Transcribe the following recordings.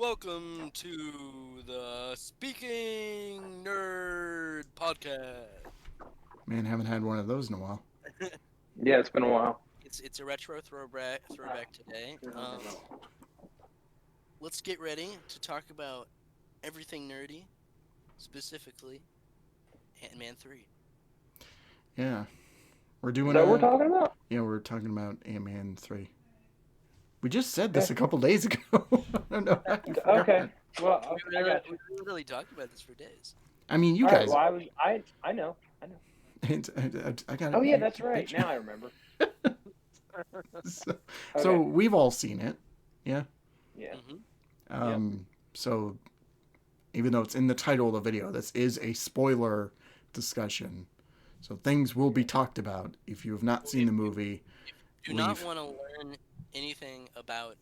welcome to the Speaking Nerd Podcast. Man, haven't had one of those in a while. Yeah, it's been a while. It's a retro throwback today. Let's get ready to talk about everything nerdy, specifically Ant-Man 3. Yeah, we're Is doing that what we're a. talking about? Yeah, we're talking about Ant-Man 3. We just said this Okay. a couple days ago. I don't know how you Okay. forgot. Well, We I got we you. literally talked about this for days. I mean, you All right. guys. Well, I know. I know. I got Oh it. yeah, that's right. Bitch. Now I remember. so, Okay. we've all seen it. Yeah. Yeah. hmm Yep. So even though it's in the title of the video, this is a spoiler discussion. So things will be talked about. If you have not seen the movie, If you do not leave. want to learn anything about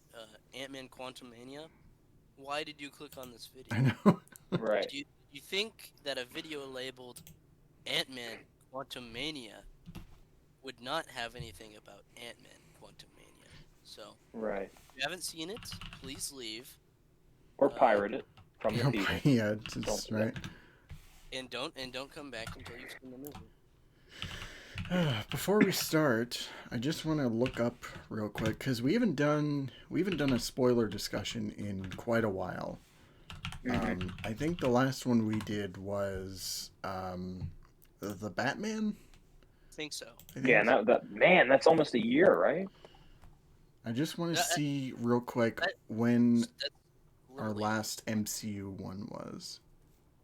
Ant-Man Quantumania, why did you click on this video? I know. Right. Do you think that a video labeled Ant-Man Quantumania would not have anything about Ant-Man Quantumania? So, Right. if you haven't seen it, please leave. Or Uh, pirate it from the people. Yeah, Don't it's do right. and don't come back until you've seen the movie. Before we start, I just want to look up real quick because we haven't done a spoiler discussion in quite a while. I think the last one we did was the Batman. I think so. I think. Yeah. That man, that's almost a year, right? I just want to That, see real quick that, when that's our literally last MCU one was.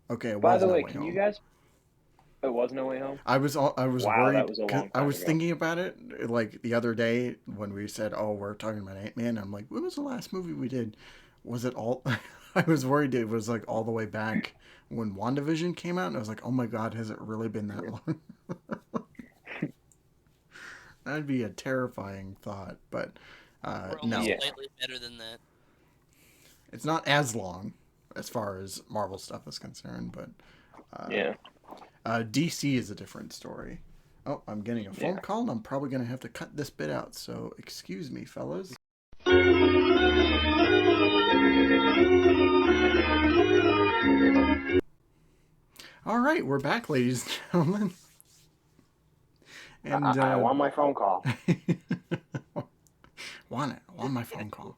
Okay, it By was the No way, Way can you Home. guys? It was No Way Home. I was Wow, that worried was a because long I time was ago. thinking about it like the other day when we said, "Oh, we're talking about Ant Man." I'm like, "When was the last movie we did? Was it all?" I was worried it was like all the way back when WandaVision came out, and I was like, "Oh my god, has it really been that long?" That'd be a terrifying thought, but we're only no, Yeah. slightly better than that. it's not as long as far as Marvel stuff is concerned, but uh, Yeah. DC is a different story. Oh, I'm getting a phone Yeah. call, and I'm probably going to have to cut this bit out, so excuse me, fellas. All right, we're back, ladies and gentlemen. And, I want my phone call. want my phone call.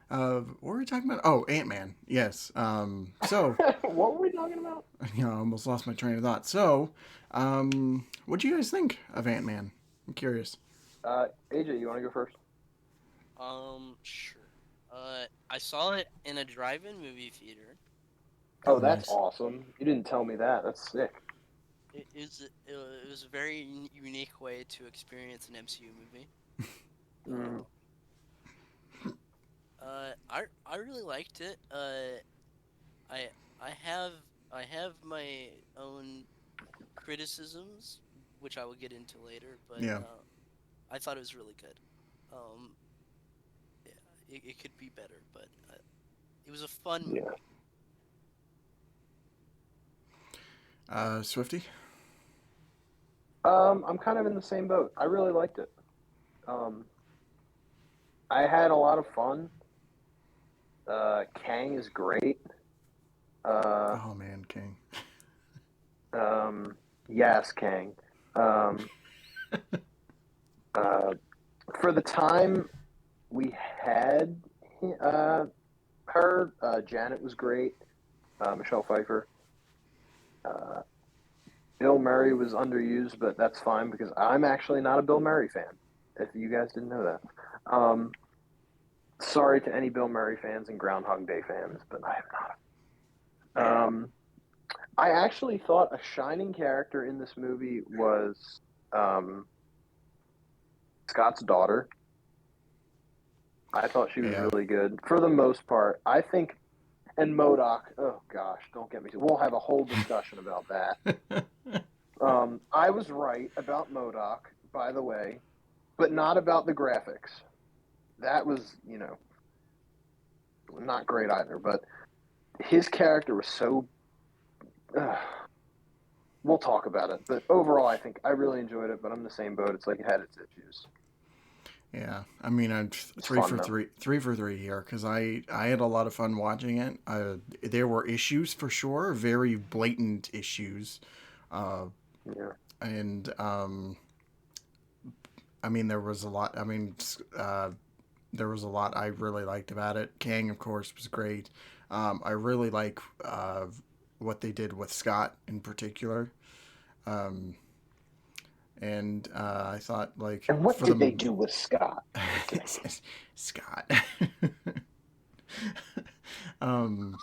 What were we talking about? Oh, Ant Man. Yes. So, What were we talking about? I almost lost my train of thought. So, what do you guys think of Ant Man? I'm curious. AJ, you want to go first? Sure. I saw it in a drive-in movie theater. Oh, Oh, that's nice. awesome. You didn't tell me that. That's sick. It was a very unique way to experience an MCU movie. Mm. I really liked it. I I have I have my own criticisms, which I will get into later, but Yeah. I thought it was really good. Um, yeah, it could be better, but it was a fun Yeah. movie. Swifty. I'm kind of in the same boat. I really liked it. Um, I had a lot of fun. Kang is great. Uh, Oh man, King. yes, Kang. Um, uh, for the time we had uh, her, Janet was great. Michelle Pfeiffer. Uh, Bill Murray was underused, but that's fine because I'm actually not a Bill Murray fan. If you guys didn't know that. Sorry to any Bill Murray fans and Groundhog Day fans, but I am not. I actually thought a shining character in this movie was um, Scott's daughter. I thought she was Yeah. really good for the most part. I think, and MODOK. Oh gosh, don't get me. We'll have a whole discussion about that. I was right about MODOK, by the way, but not about the graphics. That was, not great either. But his character was so. We'll talk about it, but overall, I think I really enjoyed it. But I'm in the same boat. It's like it had its issues. Yeah, I mean, It's three fun for though. three, 3 for 3 here because I had a lot of fun watching it. There were issues for sure, very blatant issues, uh, Yeah. and I mean there was a lot. I mean, there was a lot I really liked about it. Kang, of course, was great. I really like what they did with Scott in particular. Um, and I thought like And what for did they the do with Scott? Okay. Scott. um,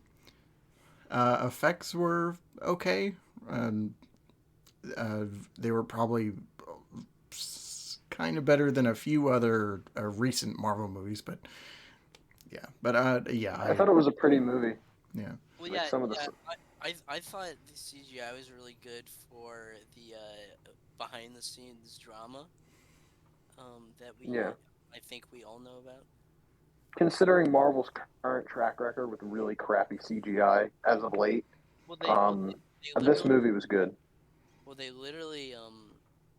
Effects were okay. Um, uh, they were probably kind of better than a few other recent Marvel movies, but yeah, but yeah, I thought it was a pretty movie. yeah, Well, Like yeah, some of the. yeah. I thought the CGI was really good for the behind the scenes drama that Yeah. I think we all know about. Considering Marvel's current track record with really crappy CGI as of late, Well, um, they this literally movie was good.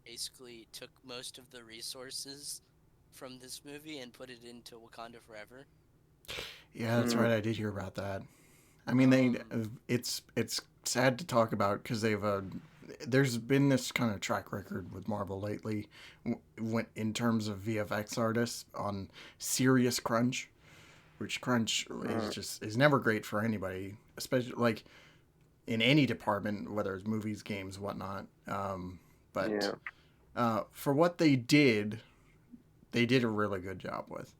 basically took most of the resources from this movie and put it into Wakanda Forever. yeah. That's Mm, right. I did hear about that. I mean, Um, it's sad to talk about because there's been this kind of track record with Marvel lately, went in terms of VFX artists on serious crunch, which crunch mm, is never great for anybody, especially like in any department, whether it's movies, games, whatnot. But yeah. for what they did a really good job with.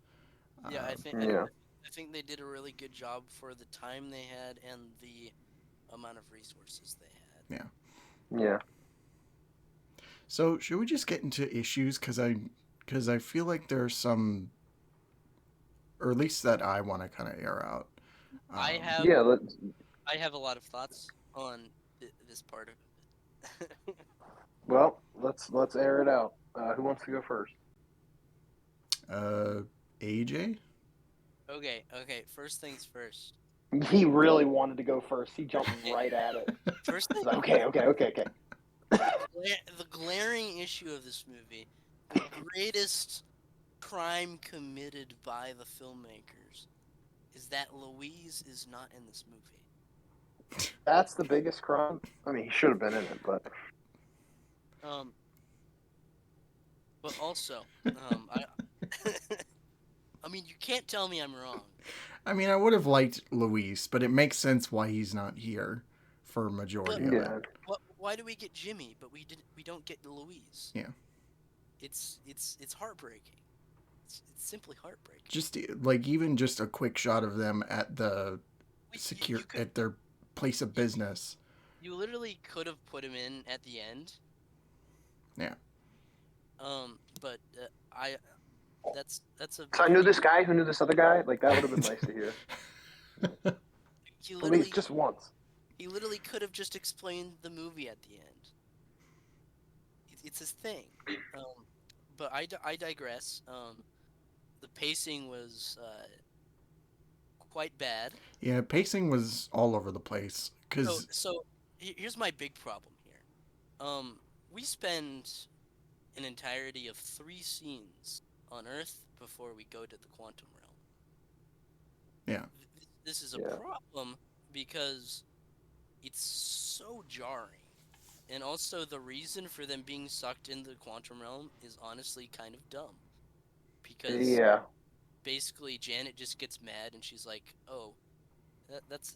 yeah, Uh, Yeah. I think they did a really good job for the time they had and the amount of resources they had. yeah. Yeah. So should we just get into issues? Because I feel like there's some, or at least that I want to kind of air out. I Um, have Yeah. Let's. I have a lot of thoughts on this part of it. Well, let's air it out. Who wants to go first? uh, AJ. Okay. First things first. He really wanted to go first. He jumped Yeah, right at it. first thing, He's like, okay, okay, okay, okay. the glaring issue of this movie, the greatest crime committed by the filmmakers, is that Louise is not in this movie. That's the biggest crime. I mean, he should have been in it, but Um, but also, I, I mean, you can't tell me I'm wrong. I mean, I would have liked Luis, but it makes sense why he's not here for a But majority of it. yeah, why do we get Jimmy, but we don't get Louise? Yeah, It's heartbreaking. It's simply heartbreaking. just like even just a quick shot of them at the You secure could at their place of you, business. you literally could have put him in at the end. Yeah, But I that's a so I knew pretty this guy who knew this other guy. Like that would have been nice to hear. he Please, literally just once. he literally could have just explained the movie at the end. It's his thing. Um, but I digress. The pacing was quite bad. yeah. Pacing was all over the place So because so here's my big problem here. Um, we spend an entirety of 3 scenes on Earth before we go to the quantum realm. yeah, This is a Yeah, problem because it's so jarring. And also, the reason for them being sucked into the quantum realm is honestly kind of dumb. Because yeah, basically, Janet just gets mad and she's like, "Oh, that's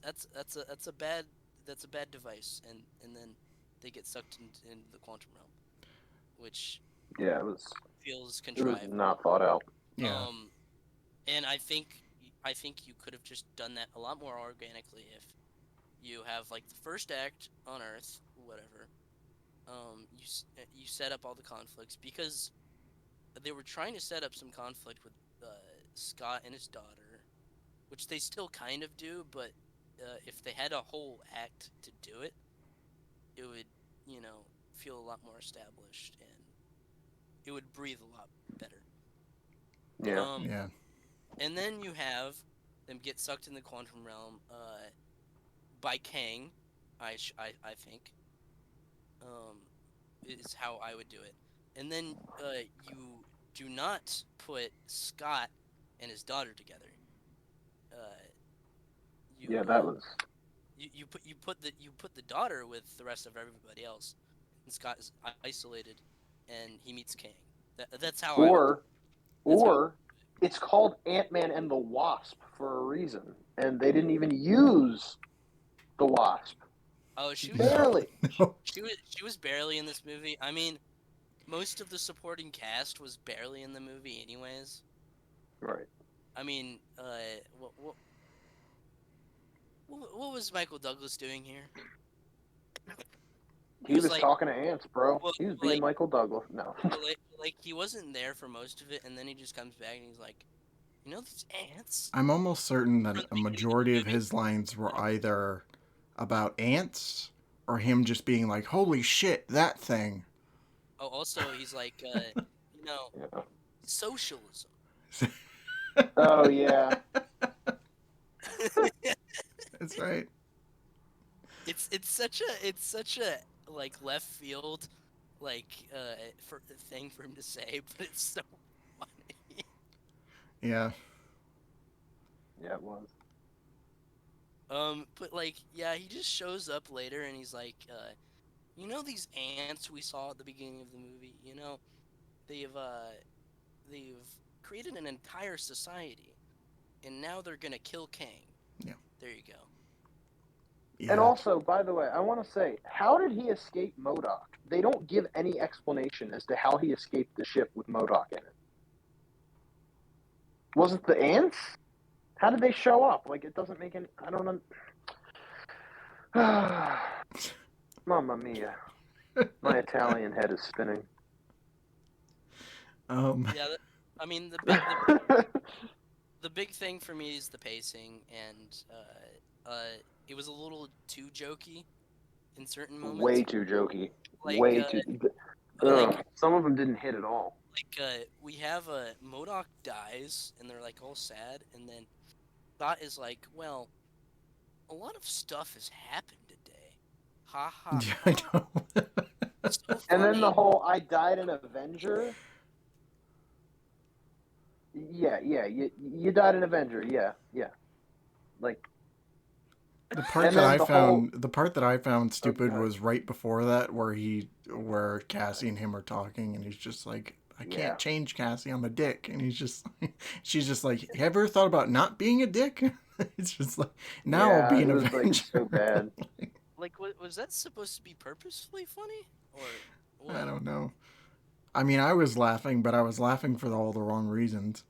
a bad device," and then they get sucked into the quantum realm, which yeah. feels It was contrived. not thought out. yeah. Um, and I think you could have just done that a lot more organically if you have like the first act on Earth, whatever. You set up all the conflicts because they were trying to set up some conflict with Scott and his daughter, which they still kind of do, but if they had a whole act to do it, it would, feel a lot more established and it would breathe a lot better. Yeah, Um, Yeah, and then you have them get sucked in the quantum realm by Kang, I think, um, is how I would do it. And then you do not put Scott and his daughter together. Uh, Yeah, you that was. you put the daughter with the rest of everybody else, and Scott is isolated, and he meets Kang. That's how I would. Or, That's how. or it's called Ant-Man and the Wasp for a reason, and they didn't even use the Wasp. Oh, she was Barely. No. she was barely in this movie. I mean, most of the supporting cast was barely in the movie, anyways. Right. I mean, what was Michael Douglas doing here? He He was was like, talking to ants, bro. well, He was being like, Michael Douglas. No. like he wasn't there for most of it, and then he just comes back and he's like, you know these ants I'm almost certain from that the a beginning of majority the of movie? his lines were either about ants or him just being like, "Holy shit, that thing." Oh, also he's like, you know, Yeah. socialism. Oh yeah. That's right. It's such a like left field like for thing for him to say, but it's so funny. Yeah. Yeah, it was. But like, yeah, he just shows up later and he's like, you know these ants we saw at the beginning of the movie, you know, they've uh they've created an entire society and now they're gonna kill Kang. Yeah. There you go. And Yeah. also, by the way, I want to say, how did he escape MODOK? They don't give any explanation as to how he escaped the ship with MODOK in it. Was it the ants? How did they show up? Like, it doesn't make any. I don't know. Mamma mia. My Italian head is spinning. Um. Yeah, I mean the big thing for me is the pacing, and it was a little too jokey in certain Way moments. too jokey. Like Way too. like Some of them didn't hit at all. we have a Modoc dies, and they're like all sad, and then Dot is like, well, a lot of stuff has happened today. Ha ha Yeah, I ha. know. So And then the funny. whole "I died an Avenger." Yeah. You died an Avenger. Yeah. Like, The part and that then I the whole. found the part that I found Oh, stupid God. was right before that where Cassie and him are talking and he's just like, I Yeah. can't change Cassie, I'm a dick, and he's just she's just like, have you ever thought about not being a dick? It's just like, now I'll Yeah. be It an was like so Avenger. bad. Like, was that supposed to be purposefully funny or I what? don't know. I mean, I was laughing, but I was laughing for all the wrong reasons.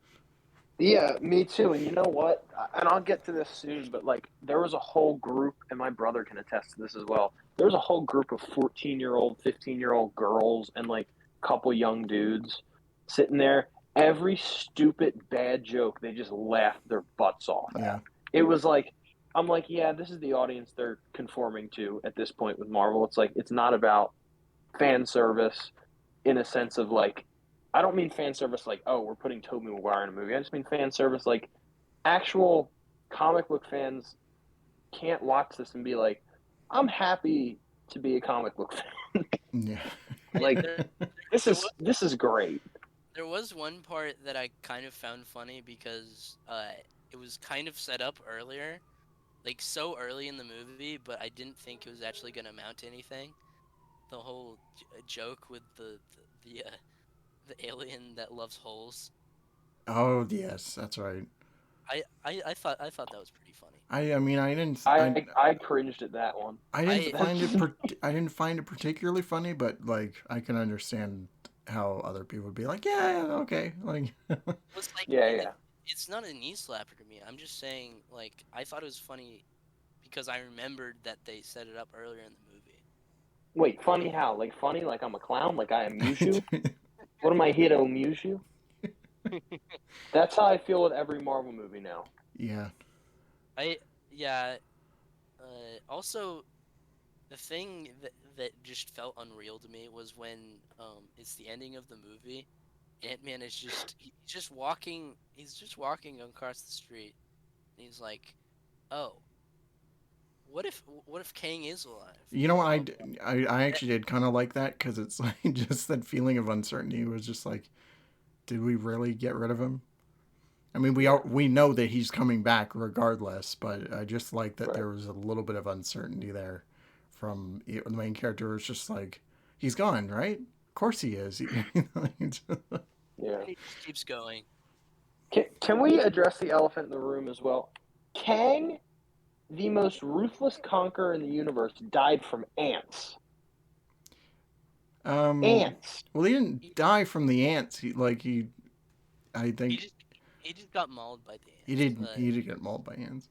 Yeah, me too. And you know what? And I'll get to this soon, but like there was a whole group, and my brother can attest to this as well. There was a whole group of 14-year-old, 15-year-old girls and like a couple young dudes sitting there. Every stupid bad joke, they just laughed their butts off Yeah. at. It was like, I'm like, yeah, this is the audience they're conforming to at this point with Marvel. It's like, it's not about fan service in a sense of like, I don't mean fan service like, oh, we're putting Tobey Maguire in a movie. I just mean fan service like actual comic book fans can't watch this and be like, I'm happy to be a comic book fan. Yeah. Like There, this there is was this is great. there was one part that I kind of found funny because it was kind of set up earlier, like so early in the movie, but I didn't think it was actually going to amount to anything. The whole joke with the alien that loves holes. Oh yes, that's right. I thought that was pretty funny. I mean, I cringed at that one. I didn't I find it I didn't find it particularly funny, but like I can understand how other people would be like, yeah, okay, like was like Yeah, yeah. it's not a knee slapper to me. I'm just saying like I thought it was funny because I remembered that they set it up earlier in the movie. Wait, funny how? Like funny like I'm a clown, like I amuse you? What am I here to amuse you? That's how I feel with every Marvel movie now. yeah, I yeah. Also, the thing that just felt unreal to me was when it's the ending of the movie. Ant-Man is he's just walking. He's just walking across the street. And he's like, "Oh, what if Kang is alive?" you know what I Eh, actually did kind of like that because it's like just that feeling of uncertainty was just like did we really get rid of him? I mean, we know that he's coming back regardless, but I just like that Right. there was a little bit of uncertainty there from the main character. It's just like he's gone, right? Of course he is. Yeah. He just keeps going. Can we address the elephant in the room as well? Kang, the most ruthless conqueror in the universe, died from ants. Ants. Well, he didn't die from the ants. I He think just he just got mauled by the he ants. did. He did get mauled by ants.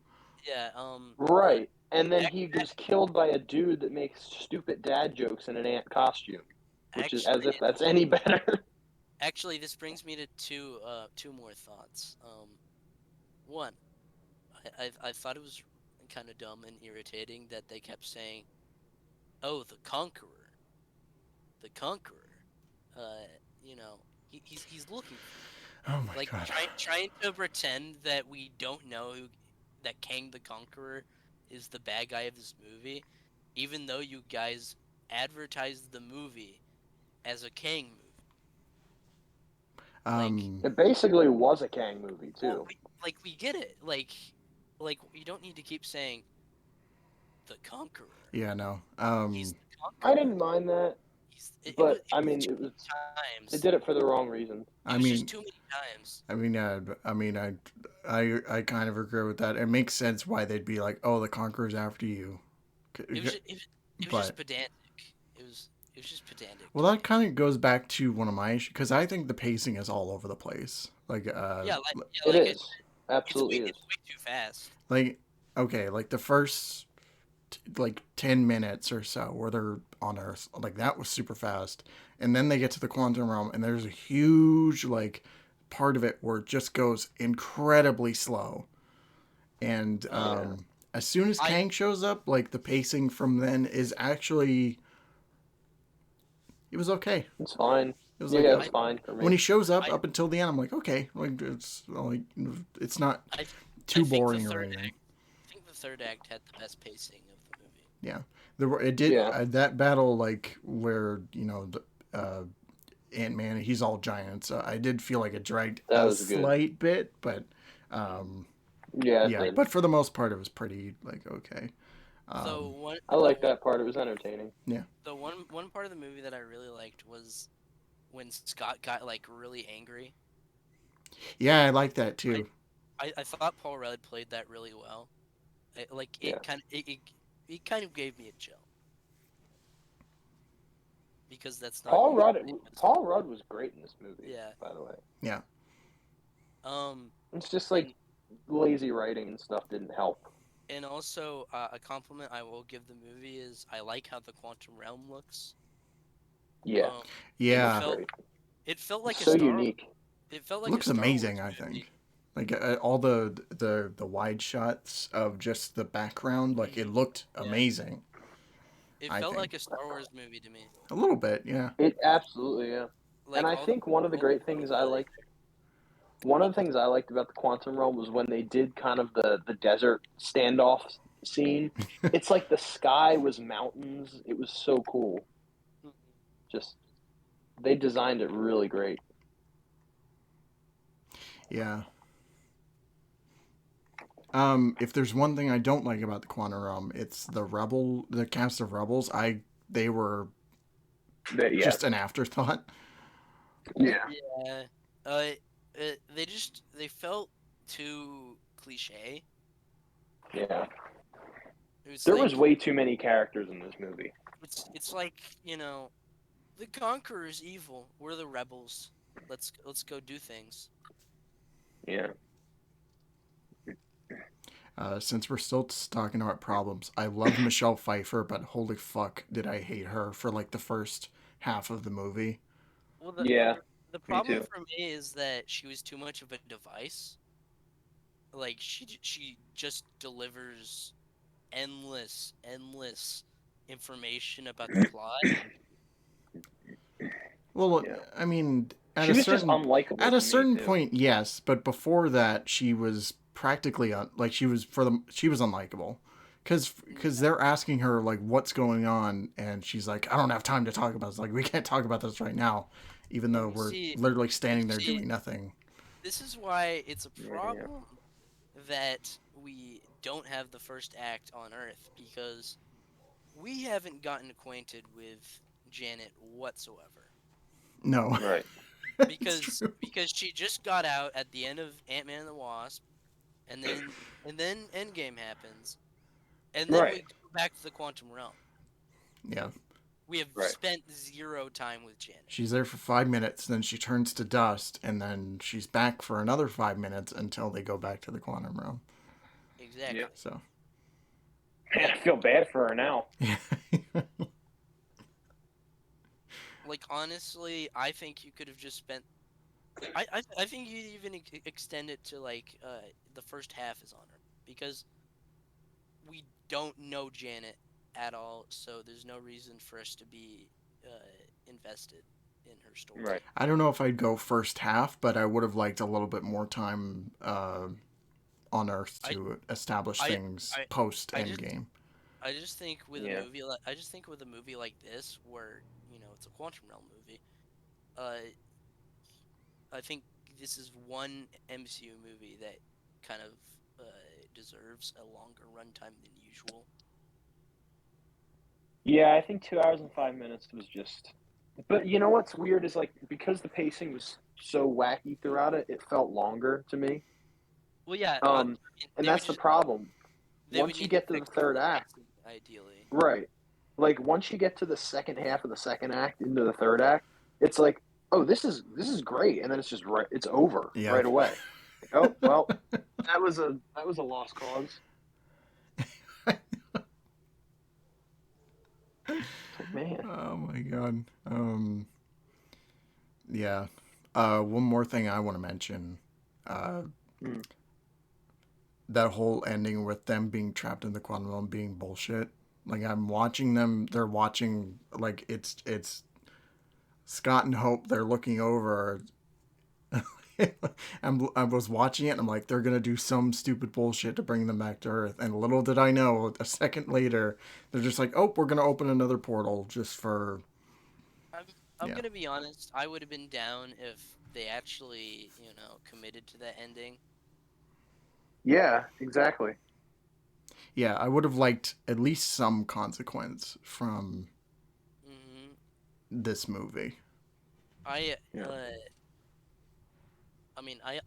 Yeah. Right. And then ac- he was killed by a dude that makes stupid dad jokes in an ant costume, which is as if that's any better. Actually, this brings me to two more thoughts. One, I thought it was kind of dumb and irritating that they kept saying, "Oh, the Conqueror, the Conqueror." You know, he's looking for you. Oh my Like god. trying to pretend that we don't know that Kang the Conqueror is the bad guy of this movie, even though you guys advertised the movie as a Kang movie. It basically was a Kang movie too. Well, we get it. Like you don't need to keep saying the Conqueror. Yeah, no. He's the Conqueror. I didn't mind that, but I mean, too it was many times. they did it for the wrong reason. I It was mean, just too many times. I kind of agree with that. It makes sense why they'd be like, "Oh, the Conqueror's after you." It was just pedantic. It was just pedantic. Well, that kind of goes back to one of my issues because I think the pacing is all over the place. Like, It is. Absolutely it's way too fast. like, okay, like the first like 10 minutes or so where they're on Earth, like that was super fast, and then they get to the quantum realm, and there's a huge like part of it where it just goes incredibly slow, and as soon as Kang shows up, like the pacing from then is actually. It was okay. It's fine. It was it was fine for me. When he shows up until the end, I'm like, okay, like it's not too boring or anything. I think the third act had the best pacing of the movie. Yeah, it did. That battle, like where Ant-Man, he's all giant. So I did feel like it dragged a slight bit, but but for the most part, it was pretty like okay. I like that part. It was entertaining. Yeah. The one part of the movie that I really liked was when Scott got like really angry. Yeah, I like that too. I thought Paul Rudd played that really well. It kind of gave me a chill. Because that's not Paul Rudd was great in this movie. Yeah. By the way. Yeah. It's just like lazy writing and stuff didn't help. And also, a compliment I will give the movie is I like how the quantum realm looks. Yeah. It felt like so unique. It felt like looks amazing. I think, like all the wide shots of just the background, like it looked amazing. It felt like a Star Wars movie to me. A little bit, yeah. It absolutely, yeah. Like, and I think one of the great things I liked. One of the things I liked about the Quantum Realm was when they did kind of the desert standoff scene. It's like the sky was mountains. It was so cool. Just, they designed it really great. Yeah. If there's one thing I don't like about the Quantum Realm, it's the cast of rebels. They were just an afterthought. Yeah. Yeah. They felt too cliche. Yeah. There was way too many characters in this movie. It's like, the Conqueror's evil. We're the rebels. Let's go do things. Yeah. Since we're still talking about problems, I love Michelle Pfeiffer, but holy fuck, did I hate her for like the first half of the movie. Well, the problem for me is that she was too much of a device. Like she just delivers endless information about the plot. Well, I mean, at a certain point, yes, but before that, she was practically she was unlikable, because they're asking her like what's going on, and she's like, I don't have time to talk about this. Like, we can't talk about this right now, even though we're See, literally standing there see, doing nothing. this is why it's a Yeah. problem that we don't have the first act on Earth, because we haven't gotten acquainted with Janet whatsoever. No, Right. it's Because true. she just got out at the end of Ant-Man and the Wasp, and then Endgame happens, and then we Right. go back to the quantum realm. Yeah, We have Right. spent zero time with Janet. she's there for 5 minutes, then she turns to dust, and then she's back for another 5 minutes until they go back to the quantum realm. Yep. Exactly. So, Man, Like I feel bad for her now. yeah, like honestly, I think you could have just spent. I think you'd even extend it to like the first half is on her, because we don't know Janet at all, so there's no reason for us to be invested in her story. Right. I don't know if I'd go first half, but I would have liked a little bit more time on Earth I to establish I things I post I just Endgame. I just think with a Yeah. movie like I just think with a movie like this, where it's a quantum realm movie, uh, I think this is one MCU movie that kind of deserves a longer runtime than usual. Yeah, I think 2 hours and 5 minutes was just. But you know what's weird is like because the pacing was so wacky throughout it, it felt longer to me. Well, yeah, And they would that's the just problem. they would Once you need to get to the fix the third whole act, pacing, ideally. right? Like once you get to the second half of the second act into the third act, it's like, oh, this is great, and then it's just right, it's over Yeah. right away. Like, oh well, that was a lost cause. It's like, man, Oh my god. Yeah. One more thing I want to mention. Uh, mm, that whole ending with them being trapped in the quantum realm being bullshit. Like I'm watching them. They're watching. Like it's Scott and Hope. They're looking over. I was watching it and I'm like, they're gonna do some stupid bullshit to bring them back to Earth. And little did I know, a second later, they're just like, oh, we're gonna open another portal just for I'm I'm yeah, gonna be honest. I would have been down if they actually committed to that ending. yeah, exactly. yeah. I would have liked at least some consequence from hmm this movie. I Yeah. I mean I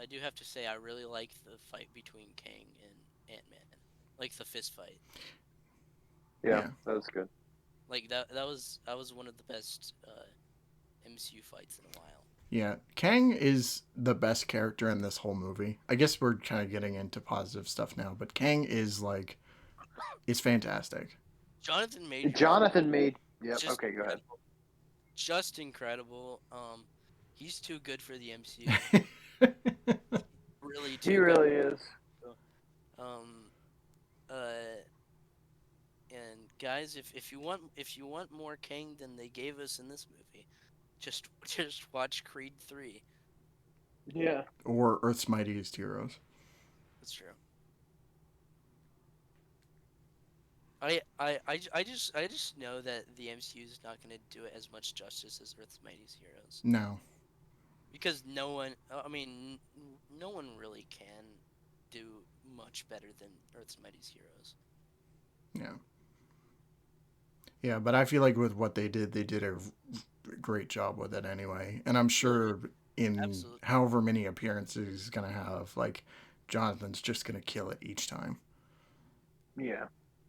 do have to say I really like the fight between Kang and Ant Man, like the fist fight. Yeah, Yeah, that was good. Like that was one of the best MCU fights in a while. yeah. Kang is the best character in this whole movie. I guess we're kind of getting into positive stuff now, but Kang is fantastic. Jonathan Majors Jonathan made. is Yep. just Okay, go ahead. incredible. Just incredible. He's too good for the MCU. Really He too good. really is. Um, uh, and guys, if you want more Kang than they gave us in this movie, just just watch Creed 3. Yeah. Or Earth's Mightiest Heroes. That's true. I just know that the MCU is not going to do it as much justice as Earth's Mightiest Heroes, No. because no one, I mean, no one really can do much better than Earth's Mightiest Heroes. Yeah. Yeah, but I feel like with what they did a great job with it anyway. And I'm Yeah, sure in absolutely. however many appearances he's going to have, like, Jonathan's just going to kill it each time. Yeah.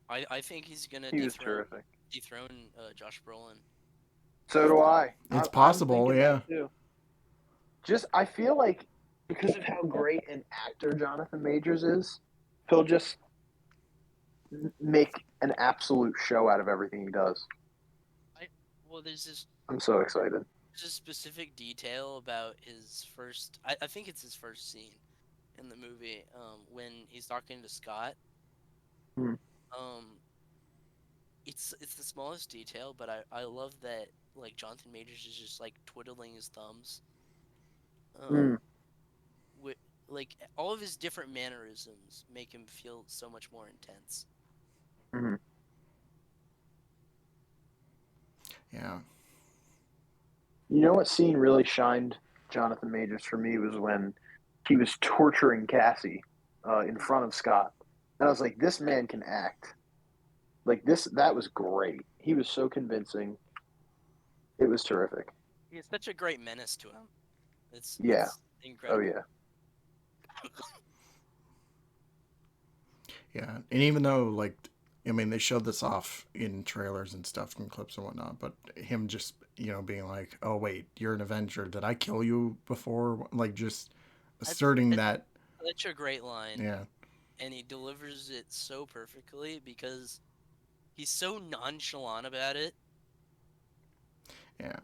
I think he's gonna He was dethrone terrific. dethrone Josh Brolin. So do I. It's I'm possible, thinking that yeah. too. Just I feel like because of how great an actor Jonathan Majors is, he'll just make an absolute show out of everything he does. I well, I'm so excited. there's a specific detail about his first. I think it's his first scene in the movie. When he's talking to Scott. Hmm. Um, it's the smallest detail, but I love that like Jonathan Majors is just like twiddling his thumbs. Hmm. Um, with like all of his different mannerisms make him feel so much more intense. Hmm. Yeah. You know what scene really shined Jonathan Majors for me was when he was torturing Cassie in front of Scott, and I was like, this man can act. Like this, that was great. He was so convincing. It was terrific. He's such a great menace to him. It's Yeah. Oh incredible. yeah. Yeah, and even though like, I mean, they showed this off in trailers and stuff and clips and whatnot, but him just being like, "Oh wait, you're an Avenger. Did I kill you before?" Like just asserting That's that. such a great line, Yeah, and he delivers it so perfectly because he's so nonchalant about it. yeah,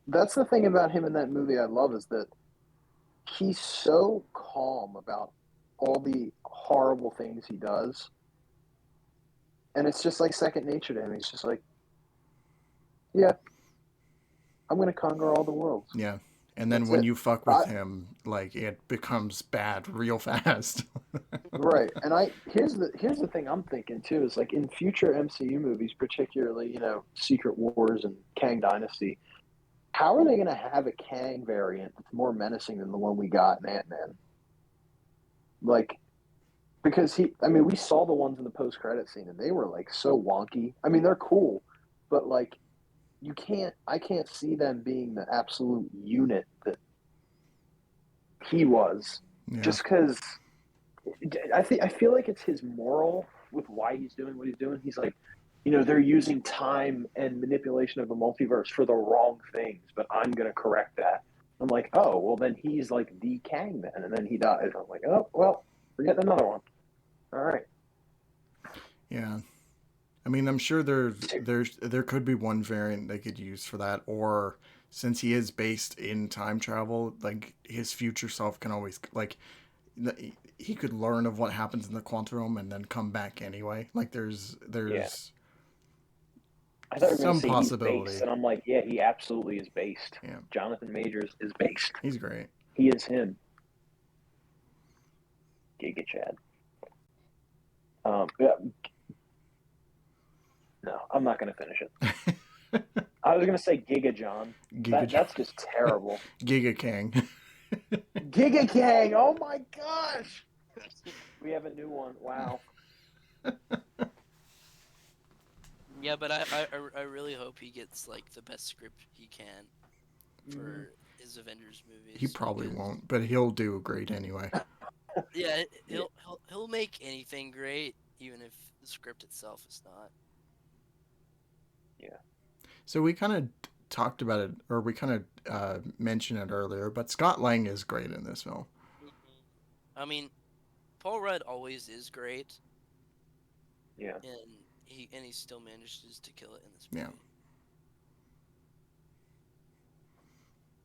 That's the thing about him in that movie I love is that he's so calm about all the horrible things he does. And it's just like second nature to him. He's just like, yeah, I'm going to conquer all the worlds. yeah. And then That's when it. you fuck with him, like it becomes bad real fast. Right. And here's the thing I'm thinking too is like in future MCU movies, particularly, Secret Wars and Kang Dynasty, how are they going to have a Kang variant that's more menacing than the one we got in Ant-Man? Like, because we saw the ones in the post-credit scene and they were like so wonky. I mean, they're cool, but like, I can't see them being the absolute unit that he was, Yeah, just because I feel like it's his moral with why he's doing what he's doing. He's like, they're using time and manipulation of the multiverse for the wrong things, but I'm going to correct that. I'm like, oh, well, then he's like the Kang then. And then he dies. I'm like, oh, well, we're getting another one. All right. yeah. I mean, I'm sure there could be one variant they could use for that, or since he is based in time travel, like his future self can always like he could learn of what happens in the quantum realm and then come back anyway. Like there's Yeah. there's I thought you were going to some say he's based. possibility. And I'm like, yeah, he absolutely is based. Yeah, Jonathan Majors is based. he's great. He is him. Giga Chad. Yeah, no, I'm not going to finish it. I was going to say Giga John. That's just terrible. Giga Kang. Giga Kang. Oh my gosh. We have a new one. Wow. Yeah, but I really hope he gets like the best script he can for his Avengers movies. He probably because, won't, but he'll do great anyway. Yeah, he'll make anything great, even if the script itself is not. Yeah. So we kind of talked about it, or we kind of mentioned it earlier, but Scott Lang is great in this film. I mean, Paul Rudd always is great. Yeah. And he still manages to kill it in this movie.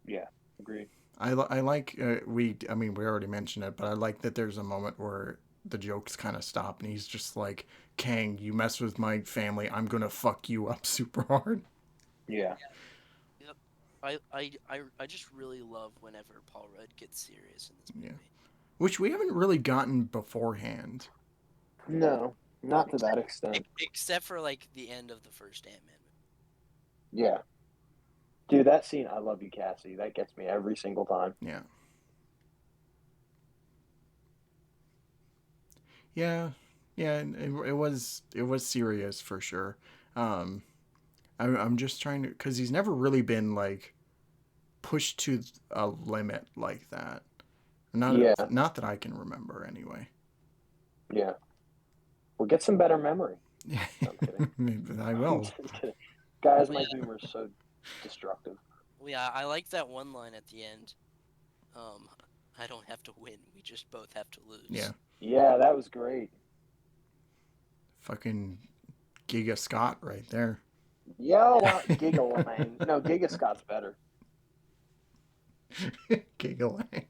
Yeah. Agreed. I like we already mentioned it, but I like that there's a moment where the jokes kind of stop and he's just like, Kang, you mess with my family, I'm gonna fuck you up super hard. Yeah. Yep. I just really love whenever Paul Rudd gets serious in this movie. Yeah. Which we haven't really gotten beforehand. No, not to that extent. Except for like the end of the first Ant-Man movie. Yeah. Dude, that scene, I love you, Cassie. That gets me every single time. Yeah. Yeah. Yeah, it was serious for sure. I'm just trying to, because he's never really been like pushed to a limit like that. Not that I can remember anyway. Yeah. Well, get some better memory. No, I'm kidding. I will. Guys, my humor is so destructive. Well, yeah, I like that one line at the end. I don't have to win. We just both have to lose. Yeah. Yeah, that was great. Fucking Giga Scott right there. Yo, Giga Lang. No, Giga Scott's better. Giga Lang.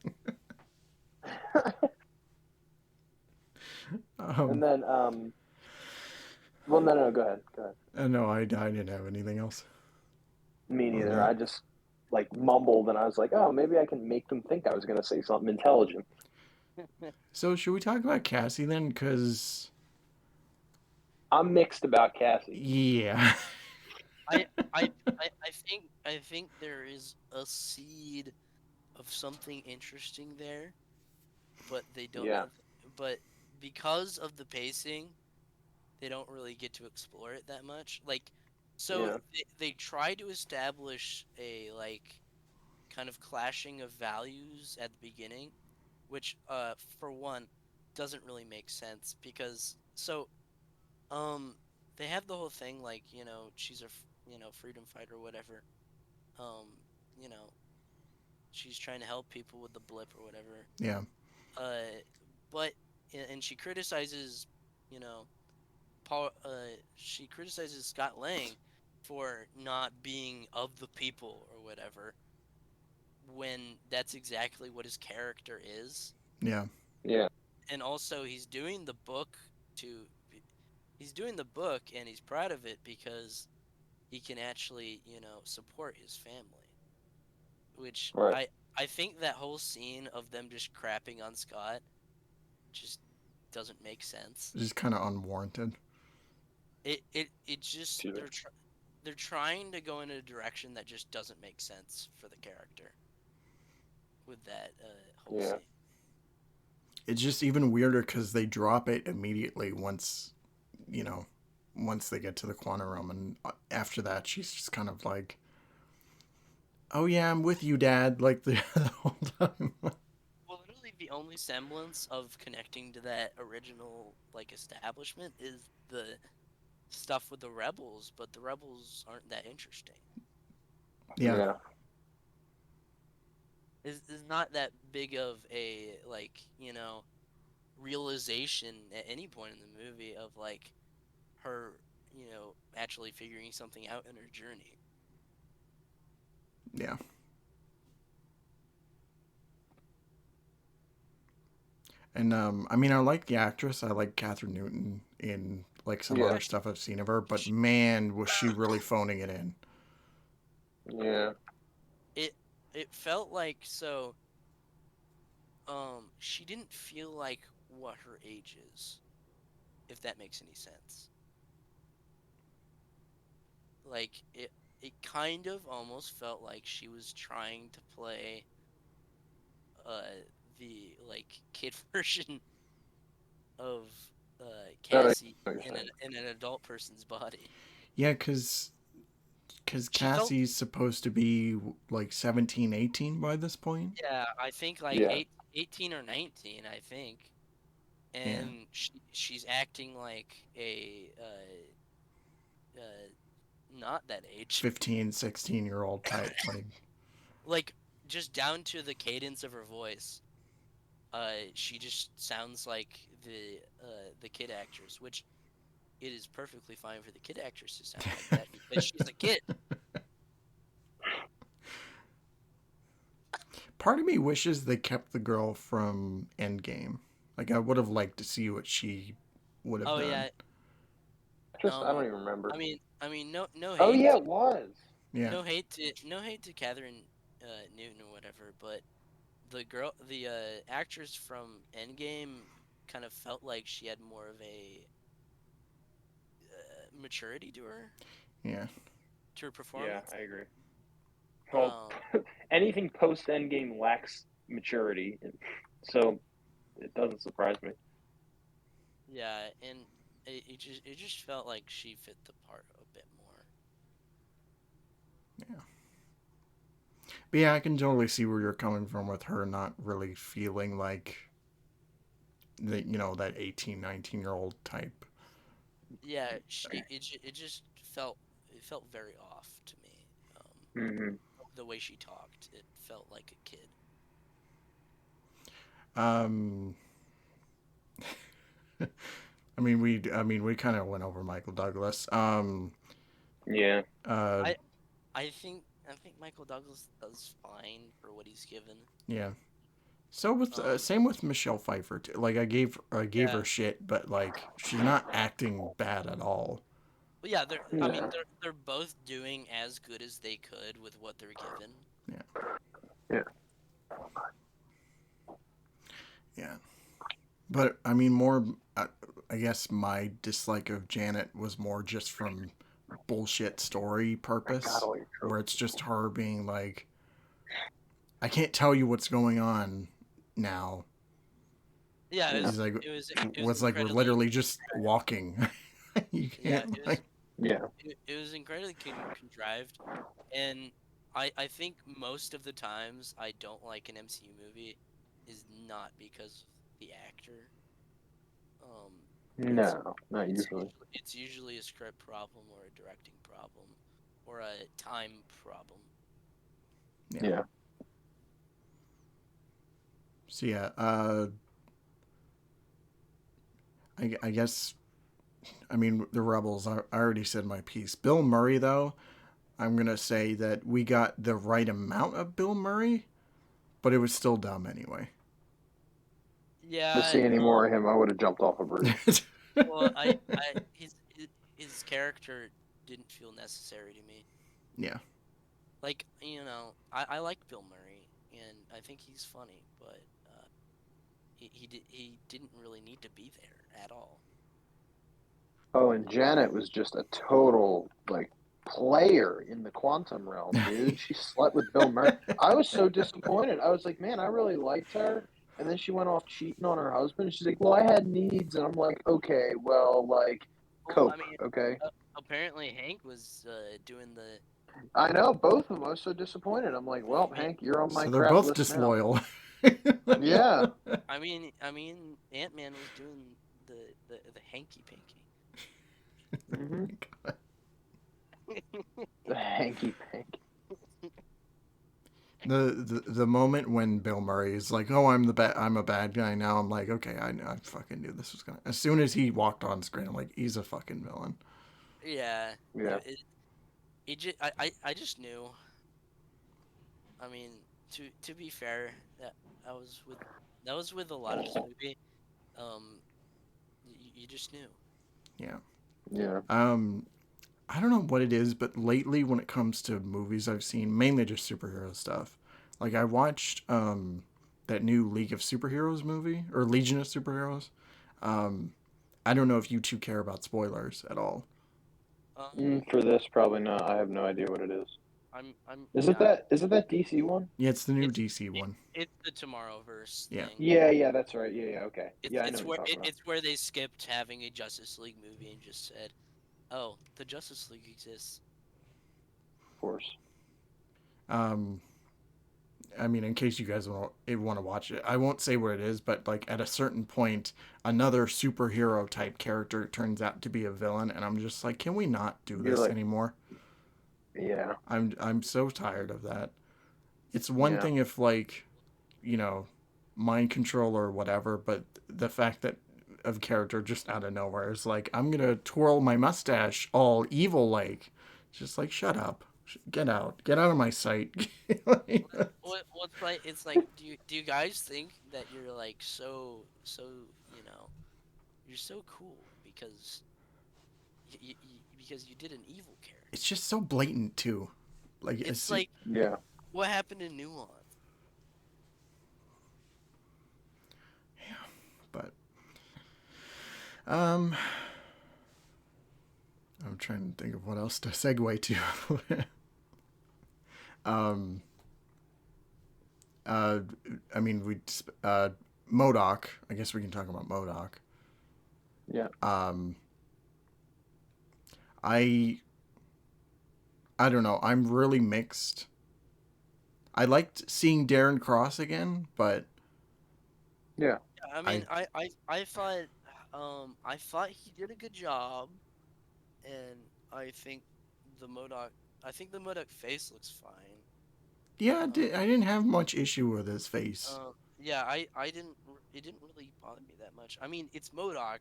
And then, well, no, go ahead. No, I didn't have anything else. Me neither. I just like mumbled, and I was like, oh, maybe I can make them think I was going to say something intelligent. So should we talk about Cassie then? Because I'm mixed about Cassie. Yeah. I, I think there is a seed of something interesting there, but they don't. Yeah. But because of the pacing, they don't really get to explore it that much. Like, so Yeah. they try to establish a like kind of clashing of values at the beginning, which for one doesn't really make sense because um they have the whole thing like she's a freedom fighter or whatever, um you know she's trying to help people with the blip or whatever, Yeah. uh but and she criticizes you know Paul she criticizes Scott Lang for not being of the people or whatever, when that's exactly what his character is. Yeah. Yeah. And also to he's doing the book and he's proud of it because he can actually support his family, which Right. I think that whole scene of them just crapping on Scott just doesn't make sense. It's just kind of unwarranted. It just Excuse me. they're trying to go in a direction that just doesn't make sense for the character with that whole Yeah. scene. It's just even weirder because they drop it immediately you know, once they get to the quantum realm, and after that, she's just kind of like, "Oh yeah, I'm with you, Dad." Like the whole time. Well, literally the only semblance of connecting to that original like establishment is the stuff with the rebels, but the rebels aren't that interesting. Yeah. Yeah. Is not that big of a like realization at any point in the movie of like her actually figuring something out in her journey. Yeah. And I mean, I like the actress. I like Catherine Newton in like some Yeah. other stuff I've seen of her, but man, was she really phoning it in. Yeah. it it felt like she didn't feel like what her age is, if that makes any sense. Like it kind of almost felt like she was trying to play the like kid version of No, I know Cassie what you're in saying. an adult person's body. Yeah, because She felt Cassie's supposed to be like 17, 18 by this point. Yeah, I think like Yeah. 18 or 19, I think. Yeah, And she's acting like a not that age. 15, 16 year old type. Like, Like just down to the cadence of her voice. She just sounds like the kid actress, which it is perfectly fine for the kid actress to sound like that because she's a kid. part of me wishes they kept the girl from Endgame. Like, I would have liked to see what she would have Oh done. yeah. I don't even remember. No Oh hate yeah, to it was. Yeah, Catherine Newton or whatever, but the actress from Endgame kind of felt like she had more of a maturity yeah. to her Yeah, performance. I agree. Well, Um, anything post Endgame lacks maturity, so it doesn't surprise me. yeah, and it just felt like she fit the part a bit more. Yeah. But yeah, I can totally see where you're coming from with her not really feeling like that 18, 19 year old type. Yeah, it just felt very off to me. Mm-hmm. The way she talked, it felt like a kid. Um, I mean, we kind of went over Michael Douglas. Yeah. Uh, I I think Michael Douglas does fine for what he's given. yeah. So with Um, same with Michelle Pfeiffer too. Like I gave yeah, her shit, but like she's not acting bad at all. but yeah, No. they're both doing as good as they could with what they're given. Yeah, Yeah. yeah. But I mean, more. I guess my dislike of Janet was more just from bullshit story I got purpose, all your where it's trophies. just her being like, I can't tell you what's going on now. Yeah, Yeah. He's like, it was was like, we're incredibly literally just walking. You yeah, can't like, Yeah. it was incredibly contrived, and I think most of the times I don't like an MCU movie is not because of the actor. Um, it's No, not usually. it's usually a script problem or a directing problem or a time problem. yeah. Yeah. So yeah, I guess, I mean, the Rebels. I already said my piece. Bill Murray, though, I'm gonna say that we got the right amount of Bill Murray, but it was still dumb anyway. To Yeah, see any more of him, I would have jumped off a bridge. well, his character didn't feel necessary to me. Yeah. Like, I like Bill Murray and I think he's funny, but he didn't really need to be there at all. Oh, and Janet was just a total like player in the quantum realm, dude. She slept with Bill Murray. I was so disappointed. I was like, man, I really liked her. And then she went off cheating on her husband. She's like, well, I had needs. And I'm like, okay, well, like, Well, I cope, mean, okay? apparently Hank was doing the I know, both of them. I was so disappointed. I'm like, well, man. Hank, you're on my So they're crap both list now. disloyal. I mean, Yeah. Ant-Man was doing the hanky panky. Mm-hmm. The hanky panky. The moment when Bill Murray is like, "Oh, I'm a bad guy now." I'm like, "Okay, I fucking knew this was gonna." As soon as he walked on screen, I'm like, "He's a fucking villain." Yeah, Yeah. I just knew. I mean, to be fair, that was with that was with a lot of this movie. Um, you just knew. Yeah. Yeah. Um, I don't know what it is, but lately when it comes to movies I've seen, mainly just superhero stuff. Like I watched that new League of Superheroes movie or Legion of Superheroes. Um, I don't know if you two care about spoilers at all. For this, probably not. I have no idea what it is. I'm Is it yeah. that? Is it that DC one? Yeah, it's the new It's DC one. it's the Tomorrowverse Yeah. thing. Yeah, yeah, that's right. Yeah, yeah, okay. Yeah, I know It's what you're where talking about. it's where they skipped having a Justice League movie and just said, "Oh, the Justice League exists." Of course. Um, I mean, in case you guys want to watch it, I won't say where it is, but like at a certain point, another superhero type character turns out to be a villain, and I'm just like, can we not do You're this like, anymore? yeah, I'm so tired of that. It's one yeah. thing if like, you know, mind control or whatever, but the fact that of character just out of nowhere is like, I'm gonna twirl my mustache all evil like, just like shut up, get out of my sight. It's like do you guys think that you're like so you know you're so cool because because you did an evil It's character? just so blatant too. Like It's it's like Yeah. what happened in Nuance? but um I'm trying to think of what else to segue to. um uh I mean we Modoc, I guess we can talk about Modoc. Yeah. Um I I don't know. I'm really mixed. I liked seeing Darren Cross again, but Yeah. I mean, I I thought he did a good job, and I think the Modoc I think the Modoc face looks fine. yeah, Um, I didn't have much issue with his face. yeah, I didn't it didn't really bother me that much. I mean, it's Modoc.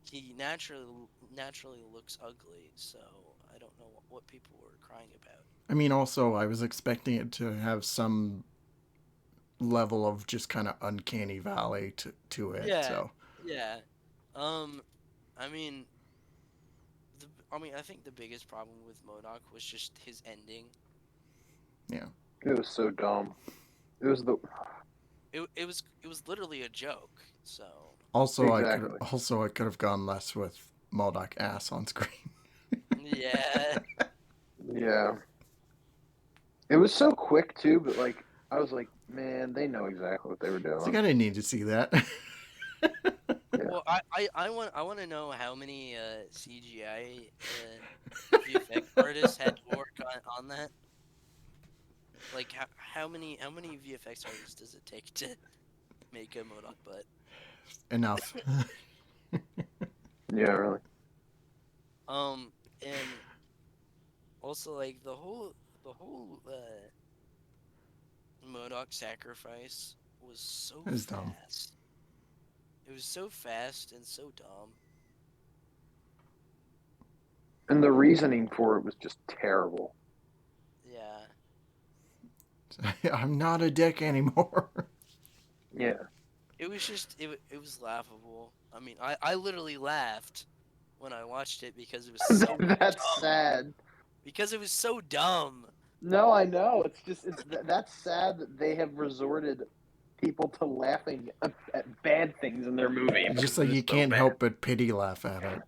He naturally looks ugly, so I don't know what people were crying about. I mean, also I was expecting it to have some level of just kind of uncanny valley to it. Yeah, So yeah. Um, I mean, I mean, I think the biggest problem with Modoc was just his ending. yeah. It was so dumb. It was the It was literally a joke. So Also, exactly. I could have gone less with Modoc ass on screen. Yeah. Yeah. It was so quick too, but like I was like, man, they know exactly what they were It's like doing. I didn't need to see that. Yeah. Well, I want to know how many CGI VFX artists had to work on that. Like how many VFX artists does it take to make a Modoc butt? Enough. Yeah, really. And also like the whole Modoc sacrifice was so It was dumb. fast. It was so fast and so dumb. And the reasoning for it was just terrible. Yeah. I'm not a dick anymore. Yeah. It was just it was laughable. I mean, I literally laughed when I watched it because it was so That's dumb. sad. Because it was so dumb. No, I know. It's just that's sad that they have resorted people to laughing at bad things in their movie It's just because like it is you so can't bad. help but pity laugh at it.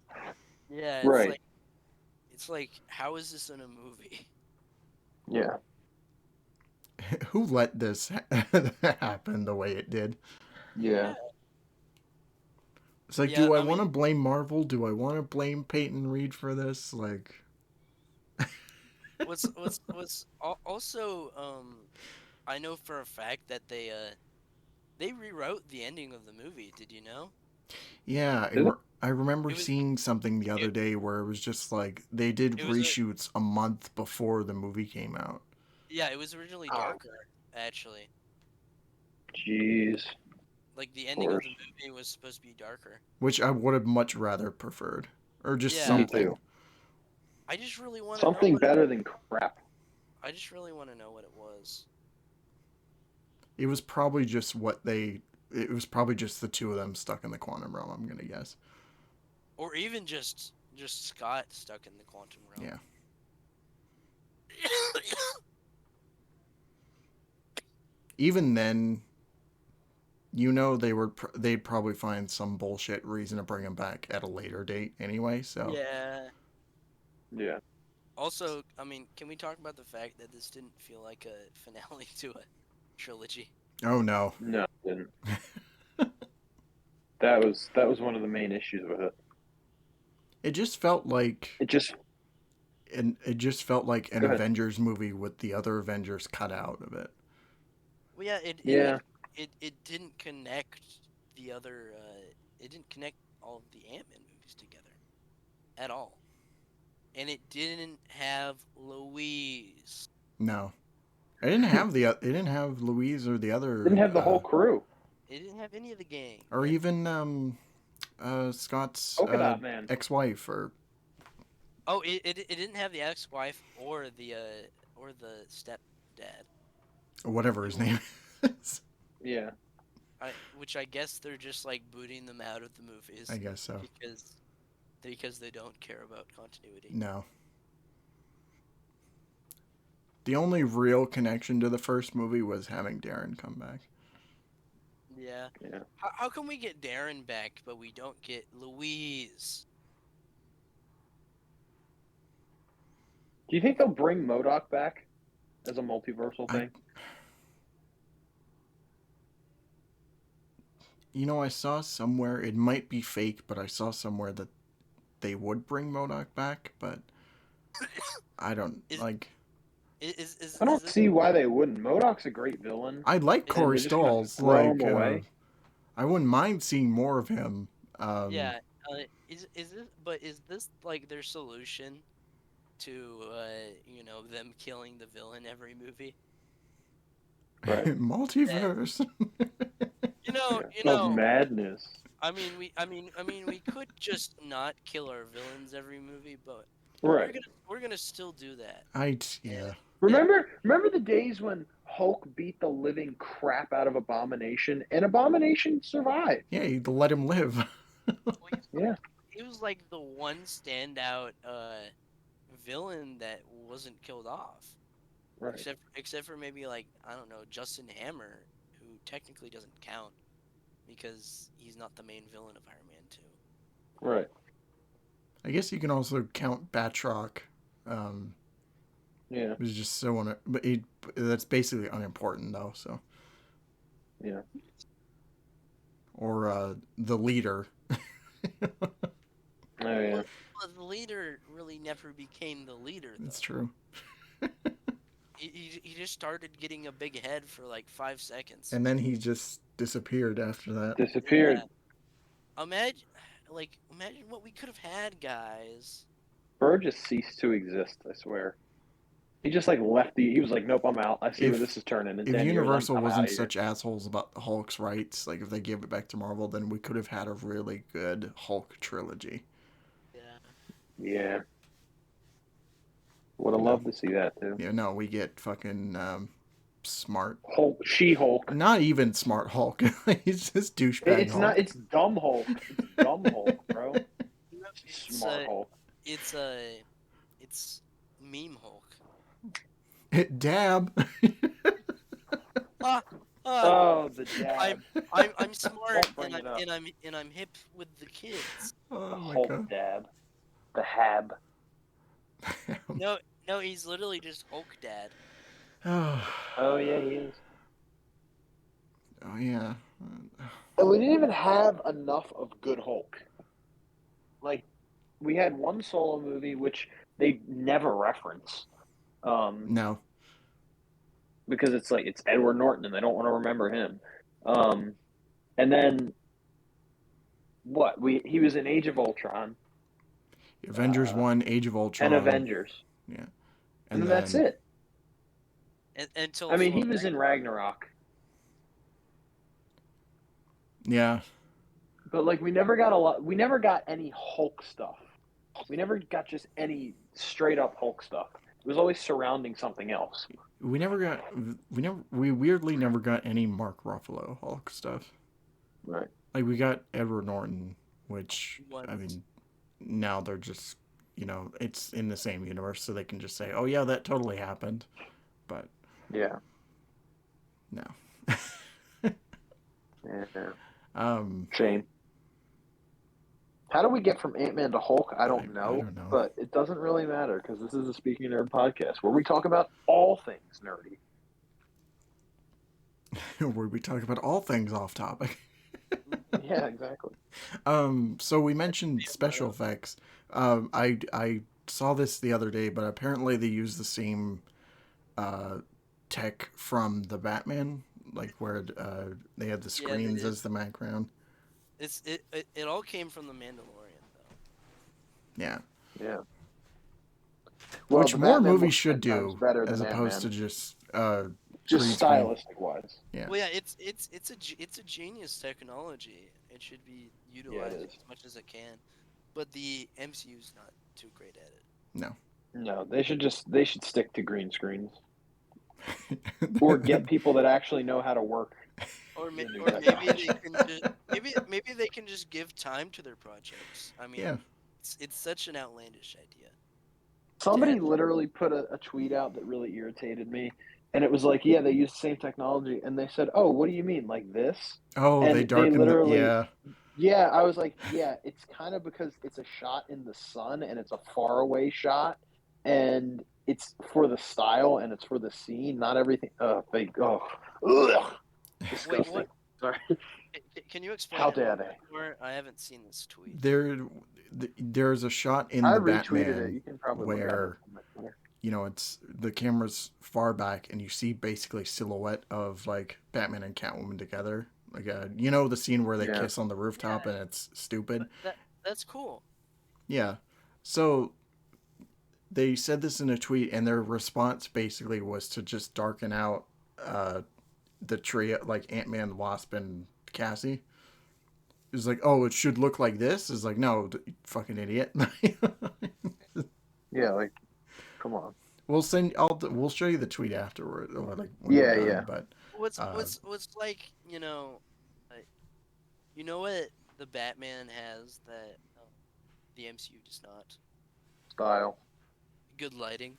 Yeah, Right. it's like how is this in a movie? Yeah. Who let this happen the way it did? Yeah. Yeah. It's like, Yeah, do I I want to mean, blame Marvel? Do I want to blame Peyton Reed for this? Like, also I know for a fact that they rewrote the ending of the movie. Did you know? yeah, Did it? I remember It was seeing something the other it, day where it was just like they did it was a reshoots a month before the movie came out, yeah, it was originally Oh, darker actually. jeez. Like the Of ending of course. the movie was supposed to be darker. which I would have much rather preferred, or just Yeah, Me something. too. I just really want to know Something what it better than crap. I just really want to know what it was. It was probably just what they. It was probably just the two of them stuck in the quantum realm. I'm gonna guess. Or even just Scott stuck in the quantum realm. Yeah. Even then, they'd probably find some bullshit reason to bring him back at a later date anyway. So Yeah. Yeah. Also, I mean, can we talk about the fact that this didn't feel like a finale to a trilogy? oh no, No, it didn't. That was one of the main issues with it. it just felt like It just an go ahead. Avengers movie with the other Avengers cut out of it. Well, yeah, Yeah. it didn't connect the other. It didn't connect all of the Ant-Man movies together at all, and it didn't have Louise. No, it didn't have Louise or the Didn't other have the whole crew. It didn't have any of the gang. or And even Scott's Polka Dot Man. ex-wife or oh, it didn't have the ex-wife or the stepdad. whatever his name is. Yeah. Which I guess they're just like booting them out of the movies I guess so. because they don't care about continuity. No. The only real connection to the first movie was having Darren come back. Yeah. Yeah. How can we get Darren back, but we don't get Louise? Do you think they'll bring MODOK back as a multiversal thing? I saw somewhere, it might be fake, but I saw somewhere that they would bring MODOK back, but I don't Is like. I don't this see why they wouldn't. MODOK's a great villain, I like is, and Corey they're just gonna Stolls. throw him Like, away. I wouldn't mind seeing more of him. yeah? Is this like their solution to them killing the villain every movie? Right. Multiverse. Yeah. You Of know. madness. We could just not kill our villains every movie, but Right. we're gonna still do that. Yeah. Remember the days when Hulk beat the living crap out of Abomination, and Abomination survived. Yeah, you let him live. Well, Yeah. he was like the one standout villain that wasn't killed off, Right. except for maybe like I don't know Justin Hammer, who technically doesn't count because he's not the main villain of Iron Man 2. Right. I guess you can also count Batroc. Yeah. It was just so that's basically unimportant though. So Yeah. or the leader. Oh yeah. Well, the leader really never became the leader, That's though. true. He just started getting a big head for like 5 seconds. And then he just disappeared after that. Disappeared. Imagine, imagine what we could have had, guys. Bird just ceased to exist. I swear. He just like left the. He was like, "Nope, I'm out. I see where this is turning." In If 10 years, Universal I'm out wasn't of here. such assholes about the Hulk's rights, like if they gave it back to Marvel, then we could have had a really good Hulk trilogy. Yeah. Yeah. Would have loved to see that too. Yeah, no, we get fucking smart. Hulk, She-Hulk. Not even smart Hulk. He's just douchebag It's Hulk. not. It's dumb Hulk. It's dumb Hulk, bro. It's Smart Hulk. it's meme Hulk. Dab. Ah, Oh, the dab. I'm smart Don't bring and it up. I'm hip with the kids. Oh The my Hulk god. dab. The hab. No, he's literally just Hulk Dad. Oh yeah, he is. Oh yeah. And we didn't even have enough of good Hulk. Like, we had one solo movie which they never reference. No. Because it's like it's Edward Norton and they don't want to remember him. And then what? He was in Age of Ultron. Avengers 1, Age of Ultron. And Avengers. Yeah. And then that's it. Until I mean, he was in Ragnarok. Yeah. But like we never got any Hulk stuff. We never got just any straight up Hulk stuff. It was always surrounding something else. We weirdly never got any Mark Ruffalo Hulk stuff. Right. Like we got Edward Norton, which Once. I mean, now they're just, it's in the same universe, so they can just say, "Oh yeah, that totally happened," but yeah, no. Yeah. Shame. How do we get from Ant-Man to Hulk? I don't know. But it doesn't really matter because this is a Speaking Nerd podcast where we talk about all things nerdy. Where we talk about all things off topic. Yeah, exactly. So we mentioned special effects. I saw this the other day, but apparently they use the same tech from the Batman, like where they had the screens as the background. It all came from the Mandalorian, though. Yeah. Yeah. Well, which more movies should do, as opposed to just stylistic wise. Yeah. Well, yeah, it's a genius technology. It should be utilized as much as it can, but the MCU's not too great at it. No. No, they should stick to green screens, or get people that actually know how to work. Or maybe they can just give time to their projects. I mean, yeah. It's such an outlandish idea. Somebody literally put a tweet out that really irritated me. And it was like, yeah, they use the same technology. And they said, oh, what do you mean? Like this? Oh, and they darkened yeah. Yeah, I was like, yeah, it's kind of because it's a shot in the sun and it's a faraway shot. And it's for the style and it's for the scene, not everything. Ugh. Disgusting. Wait, what? Sorry. Can you explain? How dare they? I haven't seen this tweet. There's a shot in the Batman you can probably where it's the camera's far back and you see basically silhouette of like Batman and Catwoman together. Like the scene where they kiss on the rooftop and it's stupid. That's cool. Yeah. So they said this in a tweet and their response basically was to just darken out the trio, like Ant-Man, Wasp, and Cassie. It's like, oh, it should look like this. It's like, no, fucking idiot. Yeah, like, come on. We'll show you the tweet afterward. Or like yeah. But what's like, what the Batman has that the MCU does not? Style. Good lighting.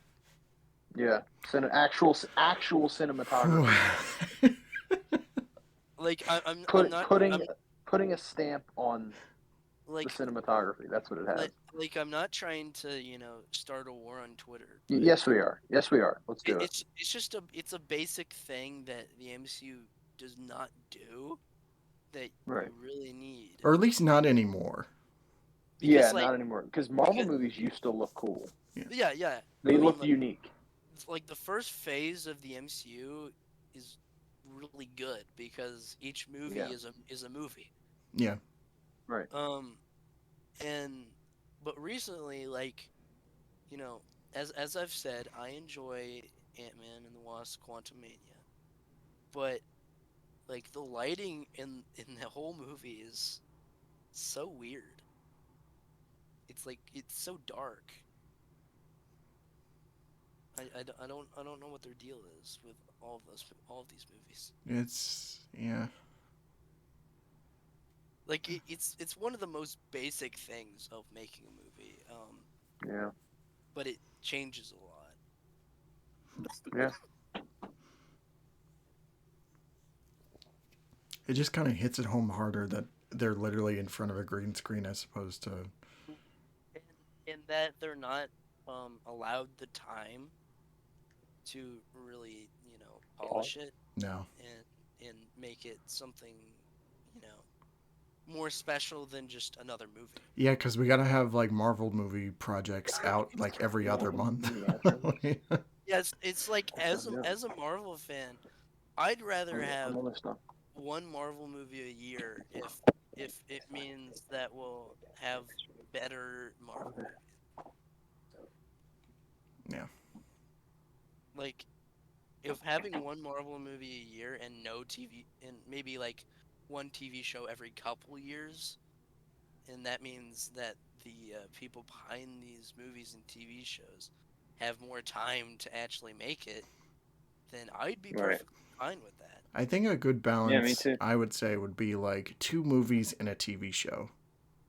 Yeah, actual cinematography. Like I'm putting a stamp on The like cinematography. That's what it has. like I'm not trying to, start a war on Twitter, but Yes, we are. Yes, we are. Let's do it. it's just a basic thing that the MCU does not do that Right. you really need. Or at least not anymore. Yeah, Because like not anymore. Because Marvel because movies used to look cool. yeah. They I mean looked like unique. the first phase of the MCU is really good because each movie Yeah. is a movie. Yeah. Right. Um and but recently, like, you know, as I've said, I enjoy Ant-Man and the Wasp: Quantumania, but like the lighting in the whole movie is so weird. It's like it's so dark. I don't know what their deal is with all of these movies. Yeah. Like it's one of the most basic things of making a movie. Yeah. But it changes a lot. Yeah. It just kind of hits it home harder that they're literally in front of a green screen as opposed to. And that they're not allowed the time to really, polish it No. and make it something, you know, more special than just another movie. Yeah, because we gotta have like Marvel movie projects out like every other Marvel month. movie trailers. Yeah, it's like Yeah. as a Marvel fan, I'd rather have I'm on this stuff. one Marvel movie a year if it means that we'll have better Marvel movies. Yeah. Like if having one Marvel movie a year and no TV and maybe like one TV show every couple years, and that means that the people behind these movies and TV shows have more time to actually make it, then I'd be Right. perfectly fine with that. I think a good Yeah, me balance, too. I would say, would be like 2 movies and a TV show.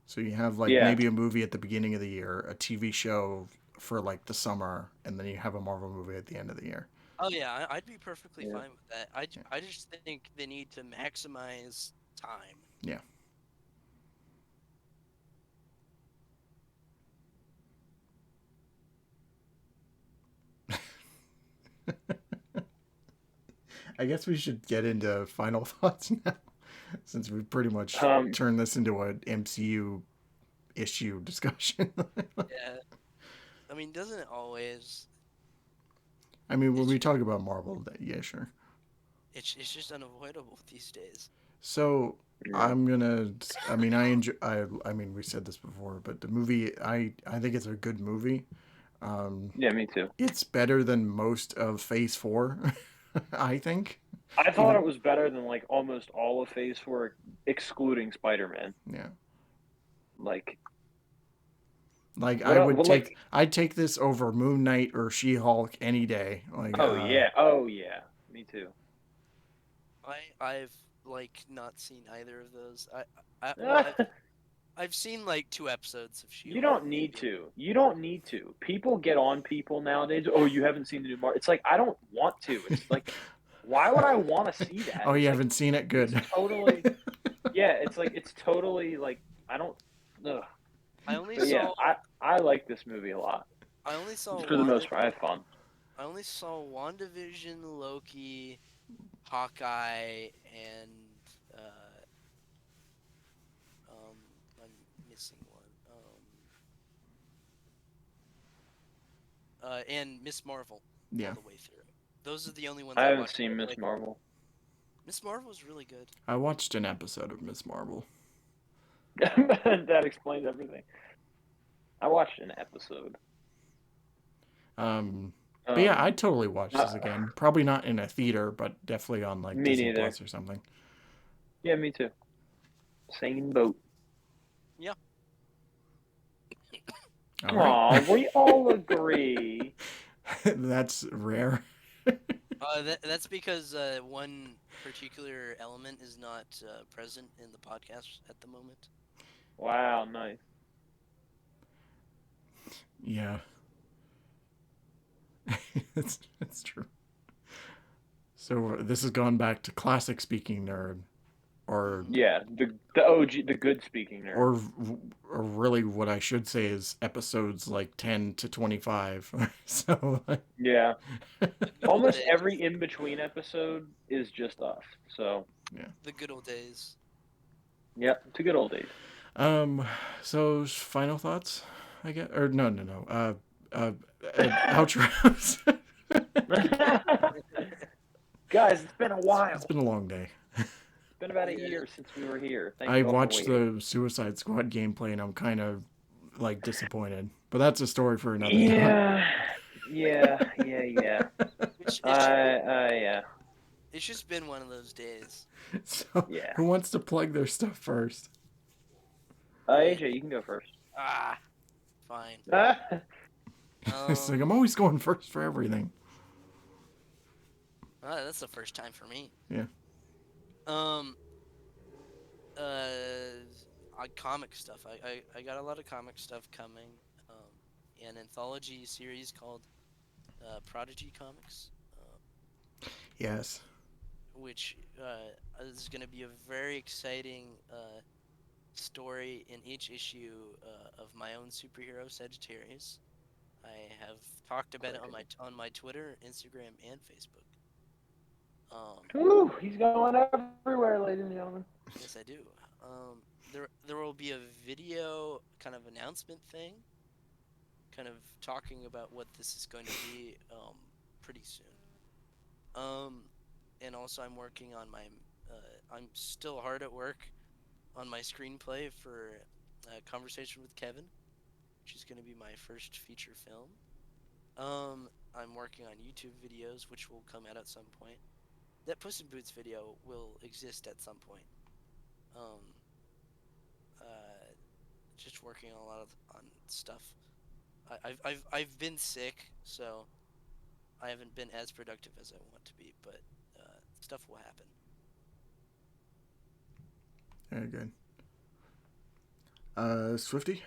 So you have like Yeah. maybe a movie at the beginning of the year, a TV show for like the summer, and then you have a Marvel movie at the end of the year. Oh yeah, I'd be perfectly Yeah. fine with that. Yeah. I just think they need to maximize time. Yeah. I guess we should get into final thoughts now, since we've pretty much Um. turned this into an MCU issue discussion. Yeah, I mean, doesn't it always? I mean, when It's we talk about Marvel, yeah, sure. it's just unavoidable these days. So Yeah. I'm gonna. I mean, I enjoy. I mean, we said this before, but the movie, I think it's a good movie. Um, Yeah, me too. it's better than most of Phase 4. I think. I thought Even it was better than like almost all of Phase 4, excluding Spider-Man. yeah. Like Like what? Well, like I'd take this over Moon Knight or She Hulk any day. Like oh yeah, oh yeah, me too. I've like not seen either of those. Well, I've seen like 2 episodes of You She-Hulk, don't need maybe. to. You don't need to. People get on people nowadays. Oh, you haven't seen the new Marvel. It's like I don't want to. It's like, why would I want to see that? oh, It's you like haven't seen it? it's Good. totally. Yeah, it's like it's totally like I don't. Ugh. I only But yeah, saw I like this movie a lot. I only saw For the Wanda most part, I have fun. I only saw WandaVision, Loki, Hawkeye, and uh um I'm missing one. And Miss Marvel all Yeah, the way through. Those are the only ones I I haven't watched. seen Miss Like Marvel. Miss Marvel is really good. I watched an episode of Miss Marvel. That explains everything. I watched an episode. But yeah, Um, I'd totally watch uh, this again. Probably not in a theater, but definitely on like me Disney neither. Plus or something. Yeah, me too. Same boat. Yeah. All right. Aw, we all agree. That's rare. That's because one particular element is not present in the podcast at the moment. Wow, nice. Yeah, it's true. So this has gone back to classic speaking nerd. or Yeah, the OG, the good speaking nerd. or or really what I should say is episodes like 10 to 25. So Yeah, The good old almost days. every in between episode is just us. So, yeah. The good old days. yep, to good old days. Um. So final thoughts, I guess, or no. Uh. Outros. Guys, it's been a It's while. been a long day. It's been about a Yeah. year since we were here. Thank I you all for watched waiting. the Suicide Squad gameplay and I'm kind of like disappointed, but that's a story for another time. Yeah, yeah. Yeah, It's just been one of those days. So, yeah. who wants to plug their stuff first? AJ, you can go first. Ah, fine. It's like Um, I'm always going first for everything. that's the first time for me. Yeah. Um, comic stuff. I got a lot of comic stuff coming. An anthology series called Prodigy Comics, Yes. which is going to be a very exciting story in each issue of my own superhero Sagittarius. I have talked about it on my Twitter, Instagram, and Facebook. Ooh, he's going everywhere, ladies and gentlemen. Yes, I do. There will be a video kind of announcement thing, kind of talking about what this is going to be pretty soon. Um, and also I'm working on my I'm still hard at work on my screenplay for Conversation with Kevin, which is going to be my first feature film. I'm working on YouTube videos, which will come out at some point. That Puss in Boots video will exist at some point. Um, uh, just working on a lot of on stuff. I've been sick, so I haven't been as productive as I want to be, but stuff will happen. Very good. Swifty?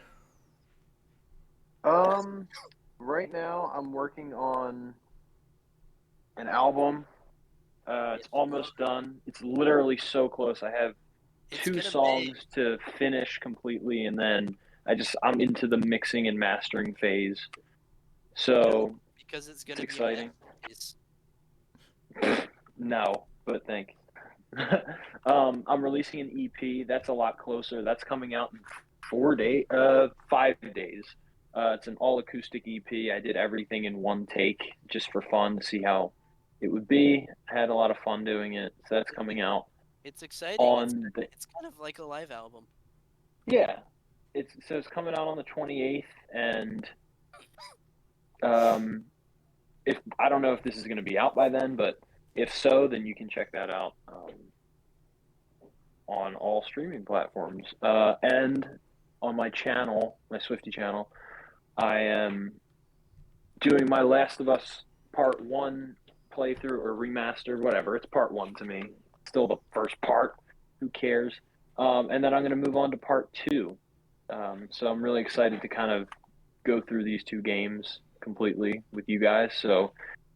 Right now I'm working on an album. It's almost done. It's literally so close. I have It's two gonna songs be to finish completely, and then I'm into the mixing and mastering phase. So because it's it's gonna be a exciting. masterpiece. No, but thank. I'm releasing an EP. That's a lot closer. That's coming out in 4 days, 5 days. It's an all acoustic EP. I did everything in one take just for fun to see how it would be. I had a lot of fun doing it. So that's coming out It's exciting. on the It's kind of like a live album. yeah. It's coming out on the 28th, and um, if I don't know if this is going to be out by then, but if so, then you can check that out on all streaming platforms. And on my channel, my Swifty channel, I am doing my Last of Us Part 1 playthrough or remastered, whatever. It's Part 1 to me. Still the first part. Who cares? And then I'm going to move on to Part 2. So I'm really excited to kind of go through these two games completely with you guys. So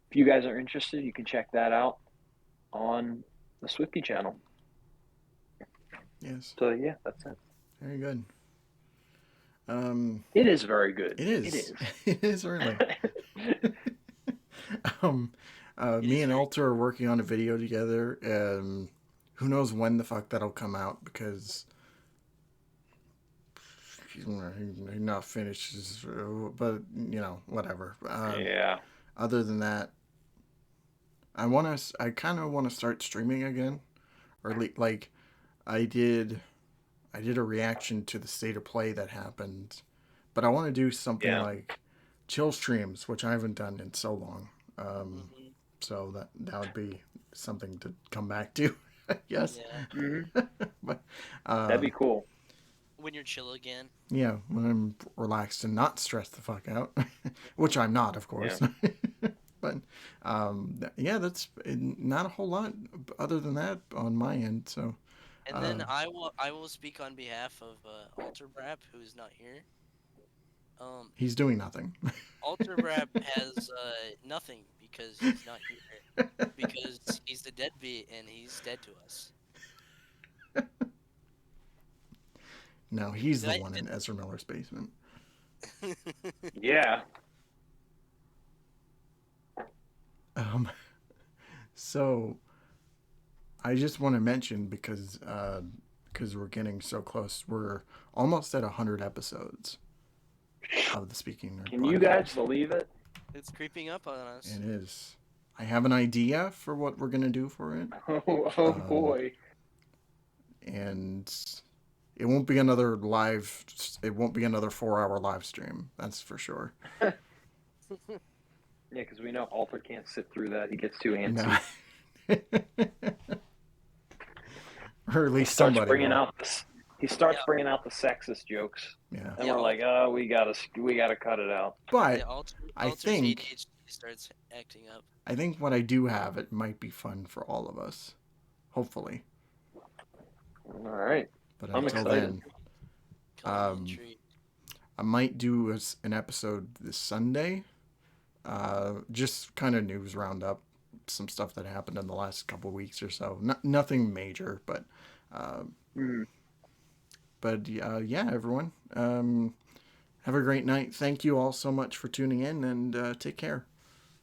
if you guys are interested, you can check that out on the Swifty channel. Yes. So yeah, that's it. Very good. It is very good. It is. It is. It is really. um, It me is and very Alter are working on a video together. Who knows when the fuck that'll come out because he's not finished. But you know, whatever. Yeah. Other than that, I kind of want to start streaming again, or like I did. I did a reaction to the state of play that happened, but I want to do something Yeah. like chill streams, which I haven't done in so long. Um, hmm so that would be something to come back to, I guess. Yeah. Mm-hmm. But That'd be cool. When you're chill again. yeah, when I'm relaxed and not stressed the fuck out, which I'm not, of Yeah. course. But yeah, that's not a whole lot other than that on my end. So And then I will speak on behalf of Alter Brap, who's not here. he's doing nothing. Alter Brap has nothing because he's not here because he's the deadbeat and he's dead to us. No, he's Did the I- one in Ezra Miller's basement. Yeah. So I just want to mention because we're getting so close. We're almost at 100 episodes of the Speaking Nerd Can podcast. you guys believe it? It's creeping up on us. It is. I have an idea for what we're gonna do for it, Oh boy. and it won't be another live. It won't be another 4-hour live stream. That's for sure. Yeah, because we know Alter can't sit through that. He gets too antsy. No. Or at He least starts somebody bringing will. out this. He starts Yeah. bringing out the sexist jokes, Yeah. and Yeah, we're like, oh, we gotta cut it out. But Yeah, Alter's I think ADHD starts acting up. I think what I do have, it might be fun for all of us. Hopefully. All right. But I'm until excited. then, Calling me intrigued. I might do an episode this Sunday. Just kind of news roundup, some stuff that happened in the last couple of weeks or so. Nothing major, but yeah, everyone. Have a great night. Thank you all so much for tuning in, and take care.